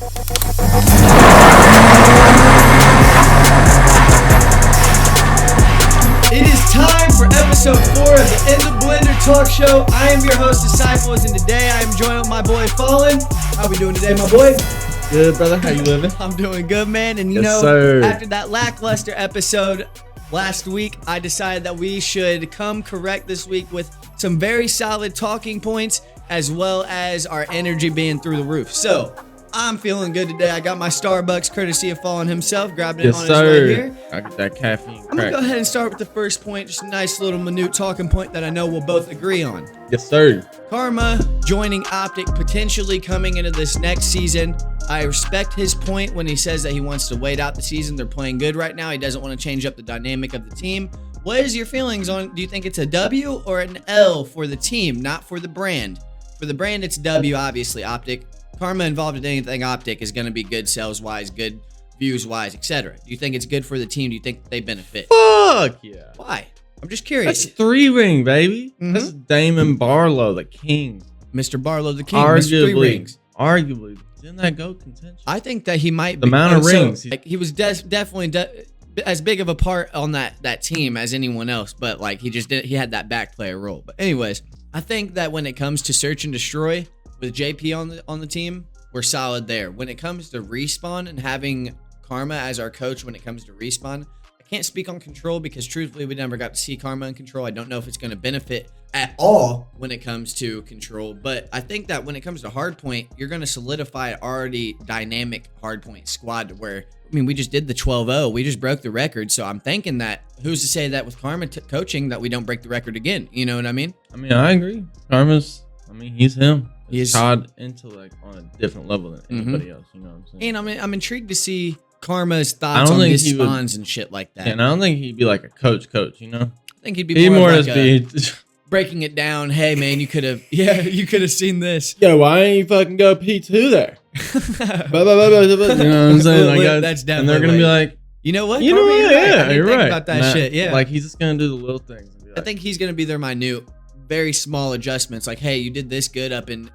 It is time for episode 4 of the In the Blender Talk Show. I am your host, Disciples, and today I am joined with my boy, Fallen. How we doing today, my boy? Good, brother. How you living? I'm doing good, man. And after that lackluster episode last week, I decided that we should come correct this week with some very solid talking points, as well as our energy being through the roof. So, I'm feeling good today. I got my Starbucks, courtesy of Fallen himself, grabbing it on his way here. I got that caffeine. I'm going to go ahead and start with the first point, just a nice little minute talking point that I know we'll both agree on. Yes, sir. Karma joining Optic, potentially coming into this next season. I respect his point when he says that he wants to wait out the season. They're playing good right now. He doesn't want to change up the dynamic of the team. What is your feelings on, do you think it's a W or an L for the team, not for the brand? For the brand, it's W, obviously, Optic. Karma involved in anything Optic is going to be good sales-wise, good views-wise, etc. Do you think it's good for the team? Do you think they benefit? Fuck yeah. Why? I'm just curious. That's 3-ring, baby. Mm-hmm. That's Damon Barlow, the king. Mr. Barlow, the king. Mr. 3 rings. Arguably. Didn't that go contention? I think that he might be. The amount of rings. Like, he was definitely as big of a part on that team as anyone else, but like he had that back player role. But anyways, I think that when it comes to search and destroy, with JP on the team, we're solid there. When it comes to respawn and having Karma as our coach when it comes to respawn, I can't speak on control because truthfully we never got to see Karma in control. I don't know if it's going to benefit at all when it comes to control, but I think that when it comes to hardpoint, you're going to solidify an already dynamic hardpoint squad to where, I mean, we just did the 12-0. We just broke the record, so I'm thinking that who's to say that with Karma coaching that we don't break the record again? You know what I mean? I mean, I agree. He's him. He's COD intellect on a different level than anybody else. You know what I'm saying? And I'm intrigued to see Karma's thoughts on his spawns and shit like that. And I don't think he'd be like a coach, you know? I think he'd be more like breaking it down. Hey, man, you could have seen this. Yo, why ain't you fucking go P2 there? You know what I'm saying? Like, that's definitely. And they're going to be like, you know what? You know what? Yeah, you're right. About that shit. Yeah. Like, he's just going to do the little things. I think he's going to be their minute, very small adjustments. Like, hey, you did this good up in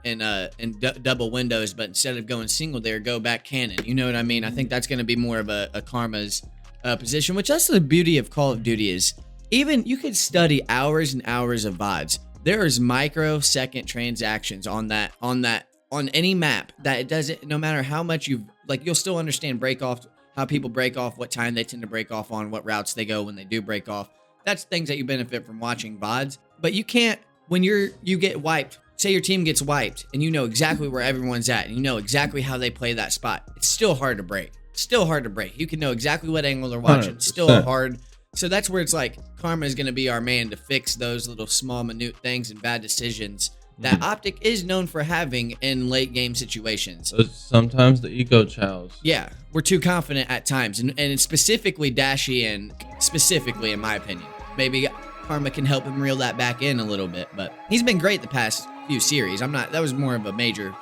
double windows, but instead of going single there, go back cannon. You know what I mean? I think that's going to be more of a Karma's position, which that's the beauty of Call of Duty is even you could study hours and hours of VODs. There is microsecond transactions on any map that it doesn't, no matter how much you'll still understand break off, how people break off, what time they tend to break off on, what routes they go when they do break off. That's things that you benefit from watching VODs. But you can't, when you get wiped, say your team gets wiped and you know exactly where everyone's at and you know exactly how they play that spot. It's still hard to break. You can know exactly what angle they're watching. 100%. Still hard. So that's where it's like Karma is going to be our man to fix those little small minute things and bad decisions that Optic is known for having in late game situations. Sometimes the eco chows. Yeah, we're too confident at times. And it's specifically Dashy and specifically in my opinion. Maybe Karma can help him reel that back in a little bit, but he's been great the past few series. That was more of a major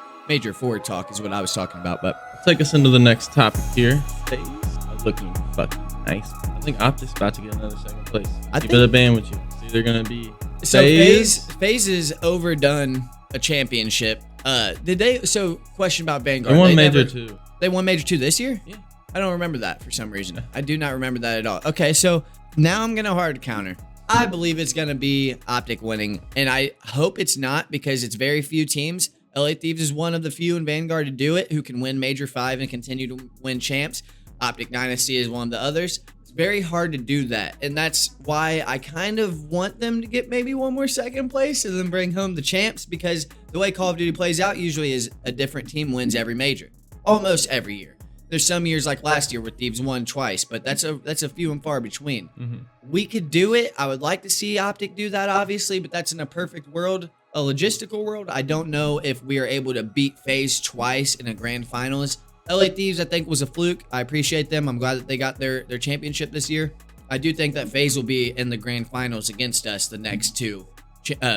forward talk is what I was talking about, but take us into the next topic here. FaZe are looking fucking nice. I think Optic's about to get another second place. Keep it a band with you. It's either going to be FaZe has overdone a championship. Question about Vanguard. They won Major 2. They won Major 2 this year? Yeah. I don't remember that for some reason. I do not remember that at all. Okay, so now I'm going to hard counter. I believe it's going to be Optic winning, and I hope it's not because it's very few teams. LA Thieves is one of the few in Vanguard to do it who can win Major 5 and continue to win champs. Optic Dynasty is one of the others. It's very hard to do that, and that's why I kind of want them to get maybe one more second place and then bring home the champs, because the way Call of Duty plays out usually is a different team wins every Major, almost every year. There's some years like last year where Thieves won twice, but that's a few and far between. Mm-hmm. We could do it. I would like to see Optic do that, obviously, but that's in a perfect world, a logistical world. I don't know if we are able to beat FaZe twice in a grand finals. LA Thieves, I think, was a fluke. I appreciate them. I'm glad that they got their championship this year. I do think that FaZe will be in the grand finals against us the next two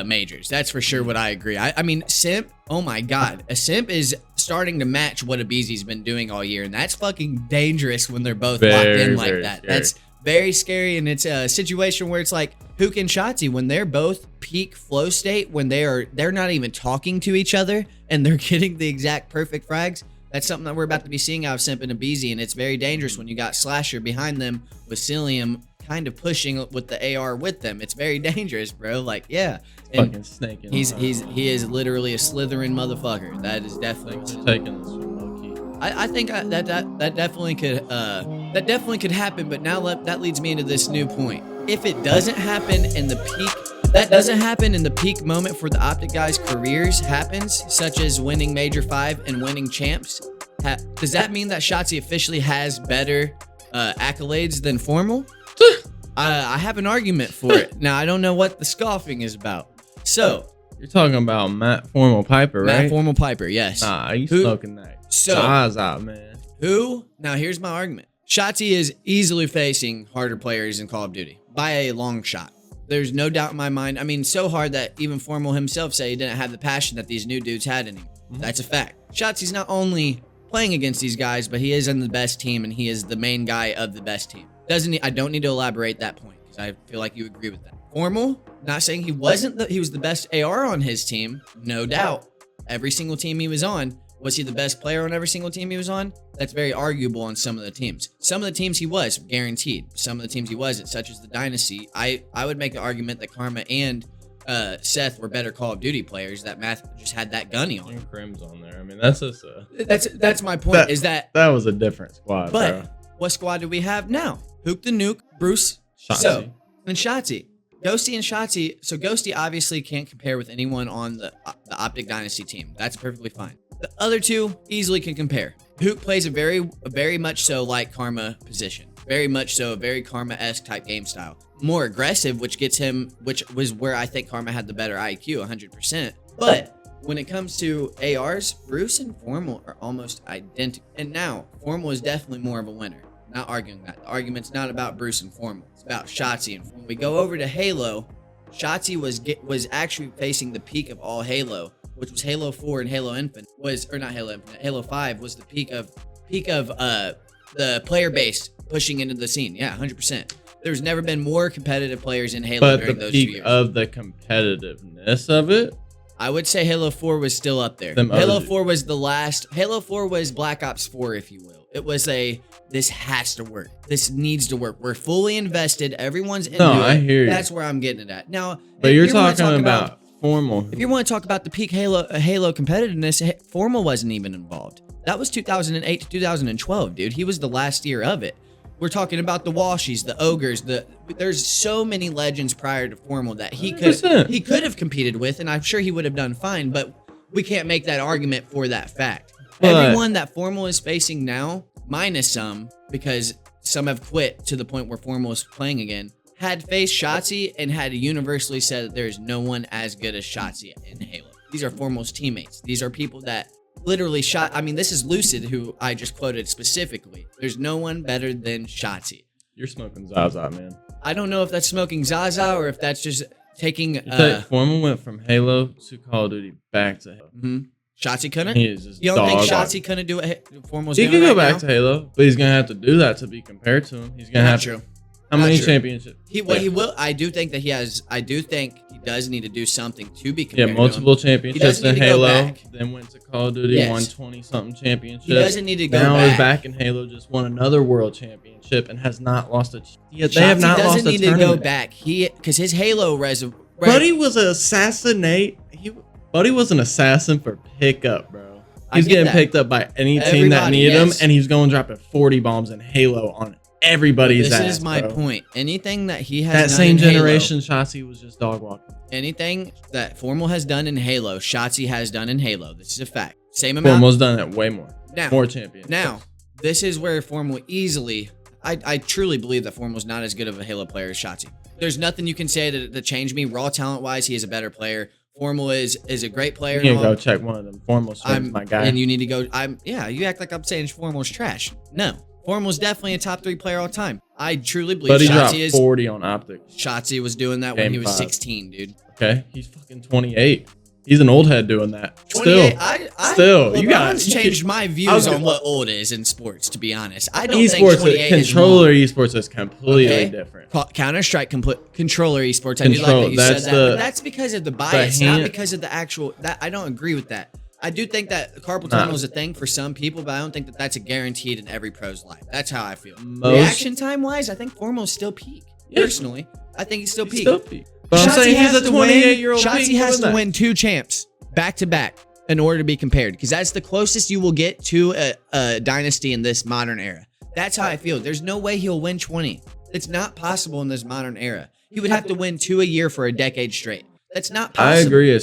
majors. That's for sure what I agree. I mean, Simp, oh my God. A Simp is starting to match what Abizi's been doing all year, and that's fucking dangerous when they're both locked in like that. Scary. That's very scary, and it's a situation where it's like Hook and Shottzy, when they're both peak flow state, when they're not even talking to each other, and they're getting the exact perfect frags. That's something that we're about to be seeing out of Simp and Abizi, and it's very dangerous when you got Slasher behind them with Cillium kind of pushing with the AR with them. It's very dangerous, bro. Like, yeah. And fucking snaking. He is literally a Slytherin motherfucker. That is definitely taking this from low key. I think that definitely could happen, but now that leads me into this new point. If it doesn't happen in the peak moment for the Optic guys' careers happens, such as winning Major 5 and winning Champs, does that mean that Shottzy officially has better accolades than Formal? I have an argument for it. Now, I don't know what the scoffing is about. So, you're talking about Matt Formal Piper, right? Matt Formal Piper, yes. Nah, you smoking that. So, eyes out, man. Now, here's my argument. Shottzy is easily facing harder players in Call of Duty by a long shot. There's no doubt in my mind. I mean, so hard that even Formal himself said he didn't have the passion that these new dudes had in him. That's a fact. Shottzy's not only playing against these guys, but he is in the best team, and he is the main guy of the best team. I don't need to elaborate that point, because I feel like you agree with that. Formal, not saying he was the best AR on his team, no doubt. Every single team he was on. Was he the best player on every single team he was on? That's very arguable on some of the teams. Some of the teams he was, guaranteed. Some of the teams he wasn't, such as the Dynasty. I would make the argument that Karma and Seth were better Call of Duty players. That Math just had that gunny on. And Crim's on there. I mean, that's just that's my point. That was a different squad. But bro. What squad do we have now? Hook the Nuke, Bruce, Shottzy, and Shottzy. Ghosty and Shottzy. So Ghosty obviously can't compare with anyone on the Optic Dynasty team. That's perfectly fine. The other two easily can compare. Hook plays a very much so like Karma position. Very much so, a very Karma-esque type game style. More aggressive, which was where I think Karma had the better IQ, 100%. But when it comes to ARs, Bruce and Formal are almost identical. And now, Formal is definitely more of a winner. Not arguing that. The argument's not about Bruce and Formal. It's about Shottzy. And when we go over to Halo, Shottzy was actually facing the peak of all Halo, which was Halo 4 and Halo Infinite, Halo 5 was the peak of the player base pushing into the scene. Yeah, 100%. There's never been more competitive players in Halo during those 2 years. But the peak of the competitiveness of it? I would say Halo 4 was still up there. Halo 4 was the last. Halo 4 was Black Ops 4, if you will. It was this has to work. This needs to work. We're fully invested. Everyone's into it. No, I hear you. That's where I'm getting it at. Now, but you're talking about Formal. If you want to talk about the peak Halo competitiveness, Formal wasn't even involved. That was 2008 to 2012, dude. He was the last year of it. We're talking about the Washies, the Ogres. There's so many legends prior to Formal that he could have competed with, and I'm sure he would have done fine. But we can't make that argument for that fact. Everyone that Formal is facing now, minus some, because some have quit to the point where Formal is playing again, had faced Shottzy and had universally said that there is no one as good as Shottzy in Halo. These are Formal's teammates. These are people that literally this is Lucid, who I just quoted specifically. There's no one better than Shottzy. You're smoking Zaza, man. I don't know if that's smoking Zaza or if that's just taking... Formal went from Halo to Call of Duty back to Halo. Mm-hmm. Shottzy couldn't? He is just you don't think Shottzy couldn't do what Formal's doing? He can go back to Halo, but he's going to have to do that to be compared to him. He's going to have to... How many championships? He will. I do think that he has. I do think he does need to do something to be compared. Yeah, multiple championships in Halo. Then went to Call of Duty, won 20-something championships. He doesn't need to go now back. Now he's back in Halo, just won another world championship and has not lost a. They have not lost a tournament. He doesn't need to go back. Because his Halo Buddy was an assassinate. Buddy was an assassin for pickup, bro. He's getting picked up by any team that needed him, and he's going dropping 40 bombs in Halo on everybody's ass. This is my point. Anything that he has that done same in generation, Shottzy was just dog walking. Anything that Formal has done in Halo, Shottzy has done in Halo. This is a fact. Same amount. Formal's done it way more. More champions. Now, this is where Formal easily. I truly believe that Formal's not as good of a Halo player as Shottzy. There's nothing you can say to change me. Raw talent wise, he is a better player. Formal is a great player. You can go check one of them. Formal's my guy. And you need to go. You act like I'm saying Formal's trash. No. Formal's definitely a top 3 player all time. I truly believe Shottzy is 40 on Optic. Shottzy was doing that when he was 16, dude. Okay, he's fucking 28. He's an old head doing that. Still, you guys changed my views on what old is in sports. To be honest, I don't think 28 controller esports is completely different. Counter-Strike controller esports. I do like that you said that, but that's because of the bias, not because of the actual. That I don't agree with that. I do think that carpal tunnel is a thing for some people, but I don't think that that's a guaranteed in every pro's life. That's how I feel. Reaction time wise, I think Formal's still peak. Yeah. Personally, I think he's still peak. But I'm saying he's a 28-year-old. Shottzy has to win 2 champs back to back in order to be compared, because that's the closest you will get to a dynasty in this modern era. That's how I feel. There's no way he'll win 20. It's not possible in this modern era. He would have to win 2 a year for a decade straight. That's not possible. I agree.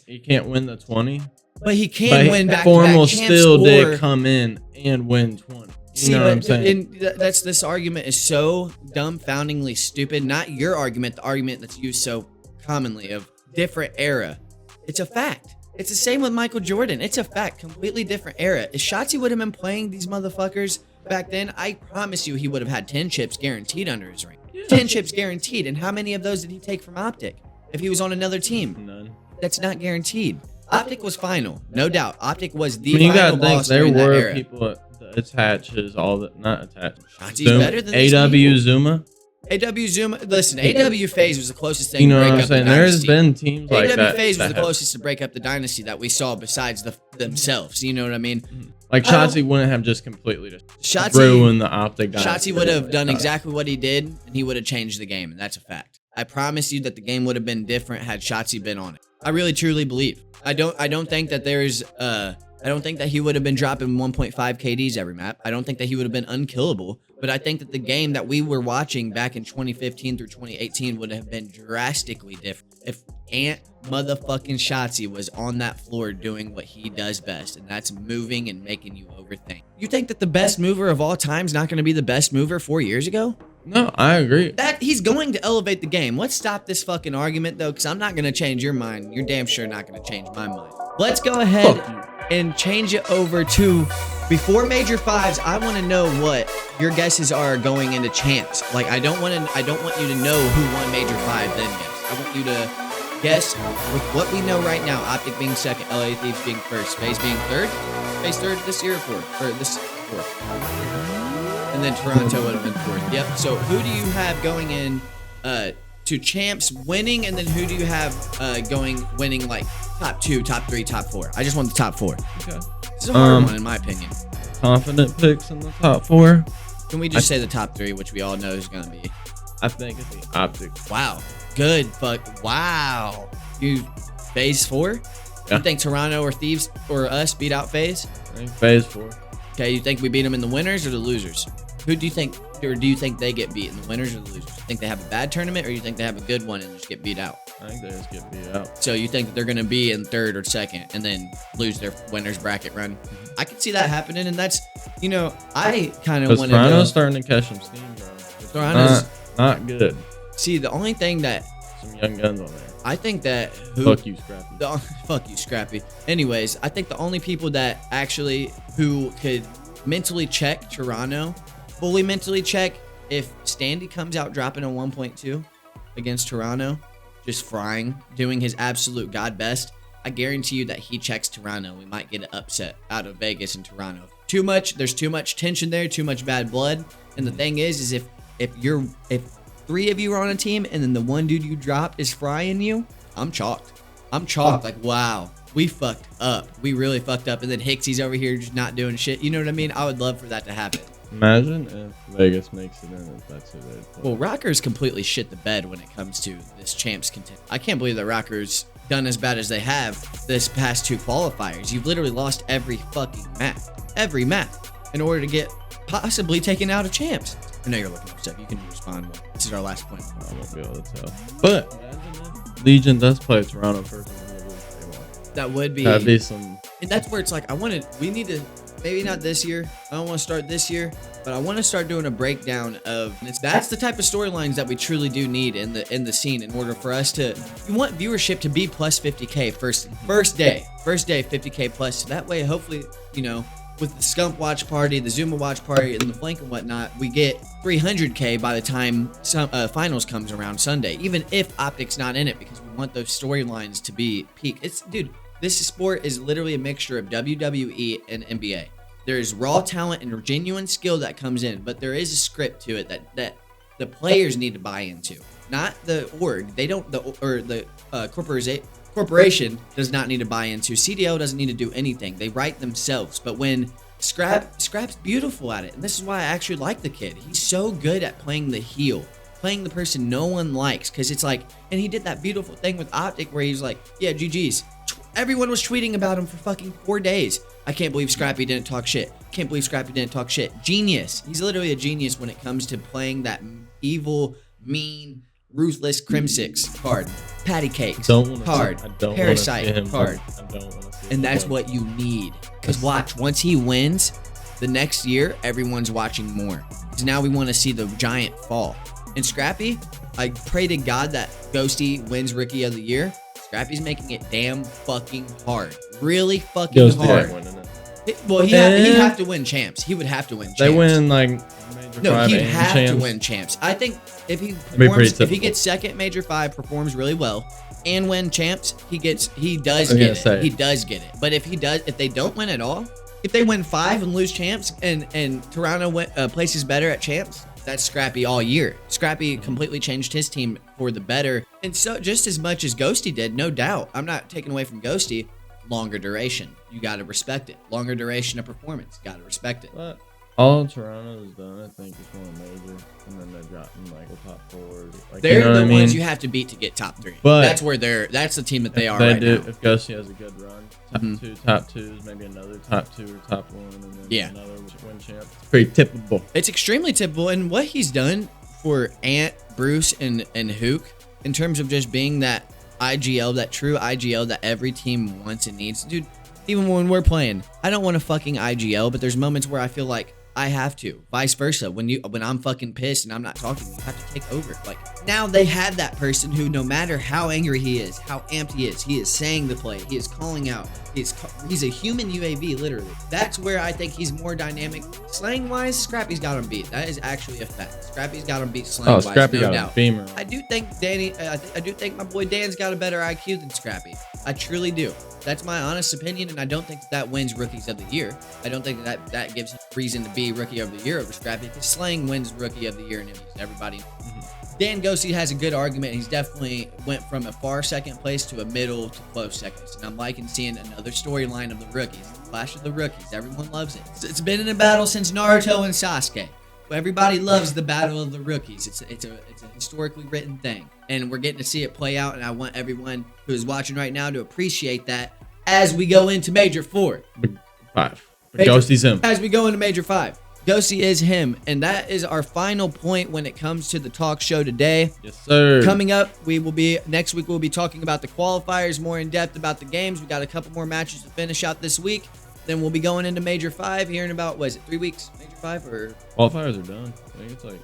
He can't win the 20. But he can win back-to-back Formal champs. Still did come in and win 20. You know what I'm saying? This argument is so dumbfoundingly stupid. Not your argument, the argument that's used so commonly of different era. It's a fact. It's the same with Michael Jordan. It's a fact. Completely different era. If Shottzy would have been playing these motherfuckers back then, I promise you he would have had 10 chips guaranteed under his ring. 10 chips guaranteed. And how many of those did he take from Optic if he was on another team? None. That's not guaranteed. Optic was final, no doubt. Optic was the final boss during that era. There were people attaches, all that, not attached. Shottzy's better than AW Zuma. AW Zuma. Listen, AW FaZe was the closest thing to break up what I'm saying? The dynasty. There's been teams like that. AW FaZe was the closest to break up the dynasty that we saw besides themselves. You know what I mean? Like Shottzy wouldn't have just completely ruined the Optic dynasty. Shottzy would have done exactly what he did, and he would have changed the game, and that's a fact. I promise you that the game would have been different had Shottzy been on it. I really truly believe. I don't think that there's I don't think that he would have been dropping 1.5 KDs every map. I don't think that he would have been unkillable. But I think that the game that we were watching back in 2015 through 2018 would have been drastically different if Ant motherfucking Shottzy was on that floor doing what he does best, and that's moving and making you overthink. You think that the best mover of all time is not going to be the best mover 4 years ago? No, I agree. That he's going to elevate the game. Let's stop this fucking argument though, because I'm not going to change your mind. You're damn sure not going to change my mind. Let's go ahead and change it over to before Major Fives. I want to know what your guesses are going into champs. Like I don't want you to know who won Major Five then guess. I want you to guess with what we know right now. Optic being second, LA Thieves being first, FaZe being third. FaZe third this year or fourth, or this fourth. And then Toronto would have been fourth. Yep. So who do you have going in to champs winning, and then who do you have winning like top 2, top 3, top 4? I just want the top 4. Okay. This is a hard one in my opinion. Confident picks in the top 4. Can we just say the top 3, which we all know is gonna be? I think it's the Optic. Wow. Good, but wow. You FaZe 4? Yeah. You think Toronto or Thieves or us beat out FaZe? I think FaZe 4. Okay, you think we beat them in the winners or the losers? Who do you think, or do you think they get beat in the winners or the losers? You think they have a bad tournament, or you think they have a good one and just get beat out? I think they just get beat out. So you think that they're going to be in third or second and then lose their winners bracket run? I could see that happening, and that's, you know, I kind of want to Toronto's starting to catch some steam, bro. Toronto's not good. See, the only thing that some young guns on there. I think that fuck you, Scrappy. Fuck you, Scrappy. Anyways, I think the only people that actually who could mentally check Toronto, fully mentally check, if Standy comes out dropping a 1.2 against Toronto, just frying, doing his absolute god best, I guarantee you that he checks Toronto. We might get an upset out of Vegas and Toronto. There's too much tension there, too much bad blood. And the thing is if 3 of you are on a team and then the one dude you dropped is frying you, I'm chalked. Like, wow, we fucked up. We really fucked up. And then Hicksy's over here just not doing shit. You know what I mean? I would love for that to happen. Imagine if Vegas makes it in, if that's who they play. Well, Rockers completely shit the bed when it comes to this champs contention. I can't believe that Rockers done as bad as they have this past 2 qualifiers. You've literally lost every fucking map. Every map. In order to get possibly taken out of champs. I know you're looking up stuff. You can respond. This is our last point. I won't be able to tell. But Legion does play Toronto first. That would be. That'd be some. And that's where it's like, we need to, maybe not this year. I don't want to start this year, but I want to start doing a breakdown of, that's the type of storylines that we truly do need in the scene in order for us to, you want viewership to be plus 50K first day 50K plus. So that way, hopefully, you know, with the Scump watch party, the Zuma watch party, and the Flank and whatnot, we get 300K by the time finals comes around Sunday, even if Optic's not in it, because we want those storylines to be peak. Dude, this sport is literally a mixture of WWE and NBA. There is raw talent and genuine skill that comes in, but there is a script to it that the players need to buy into, not the org. They don't, the corporation. corporation does not need to buy into. CDL doesn't need to do anything. They write themselves. But when Scrap's beautiful at it, and this is why I actually like the kid. He's so good at playing the heel, playing the person no one likes, because it's like, and he did that beautiful thing with Optic where he's like, yeah, GG's. Everyone was tweeting about him for fucking 4 days. I can't believe Scrappy didn't talk shit. Can't believe Scrappy didn't talk shit. Genius. He's literally a genius when it comes to playing that evil, mean, ruthless Crim6 card. Patty Cakes card. Parasite card. And that's what you need. Because watch, once he wins, the next year, everyone's watching more. Because now we want to see the giant fall. And Scrappy, I pray to God that Ghosty wins Rookie of the Year. Scrappy's making it damn fucking hard. Really fucking hard. Well, he'd have to win champs. He would have to win champs. They win like he'd have to win champs. I think if he performs, if he gets second Major 5, performs really well, and win champs, he does get it. He does get it. But if they don't win at all, if they win 5 and lose champs, and Toronto places better at champs, that's Scrappy all year. Scrappy completely changed his team for the better. And so just as much as Ghosty did, no doubt. I'm not taking away from Ghosty. Longer duration. You got to respect it. Longer duration of performance. Got to respect it. But all Toronto has done, I think, is won a major. And then they're dropping like the top 4. Like, they're the ones you have to beat to get top 3. But that's the team that they are right now. If Ghosty has a good run, top 2s, maybe another top 2 or top 1, and then another win champ. It's pretty typical. It's extremely typical. And what he's done for Ant, Bruce, and Hook in terms of just being that IGL, that true IGL that every team wants and needs. Dude, even when we're playing, I don't want to fucking IGL, but there's moments where I feel like I have to. Vice versa. When I'm fucking pissed and I'm not talking, you have to take over. Like, now they have that person who, no matter how angry he is, how amped he is saying the play, he is calling out. He's a human UAV, literally. That's where I think he's more dynamic. Slang-wise, Scrappy's got him beat. That is actually a fact. Scrappy's got him beat slang-wise, Scrappy no got doubt. A beamer. I do think I do think my boy Dan's got a better IQ than Scrappy. I truly do. That's my honest opinion, and I don't think that wins Rookies of the Year. I don't think that gives him reason to be Rookie of the Year over Scrappy, because Slang wins Rookie of the Year and everybody. Dan Ghosty has a good argument. He's definitely went from a far second place to a middle to close seconds. And I'm liking seeing another storyline of the rookies. Clash of the Rookies. Everyone loves it. It's been in a battle since Naruto and Sasuke. Everybody loves the battle of the rookies. It's a historically written thing. And we're getting to see it play out. And I want everyone who is watching right now to appreciate that as we go into Major 4. 5. Ghosty's him. As we go into Major 5. Ghosty is him, and that is our final point when it comes to the talk show today. Yes, sir. Coming up, next week we'll be talking about the qualifiers more in depth about the games. We got a couple more matches to finish out this week. Then we'll be going into Major 5 here in about, 3 weeks? Major 5 or qualifiers are done.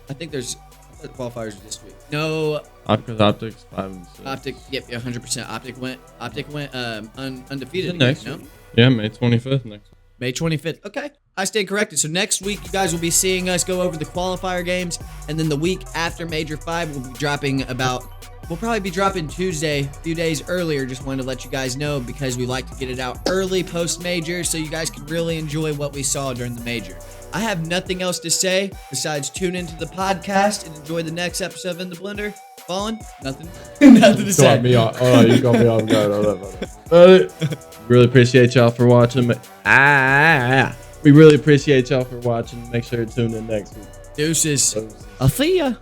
I think there's qualifiers this week. No. Optics 5 and 6. Optic, yep, 100%. Optic went undefeated. Next week. Yeah, May 25th next week. May 25th. Okay, I stayed corrected. So next week, you guys will be seeing us go over the qualifier games. And then the week after Major 5, we'll probably be dropping Tuesday, a few days earlier. Just wanted to let you guys know because we like to get it out early post-Major so you guys can really enjoy what we saw during the Major. I have nothing else to say besides tune into the podcast and enjoy the next episode of In the Blender. Fallen? Nothing? Nothing to say. You got me off guard. Really appreciate y'all for watching. We really appreciate y'all for watching. Make sure to tune in next week. Deuces. I'll see ya.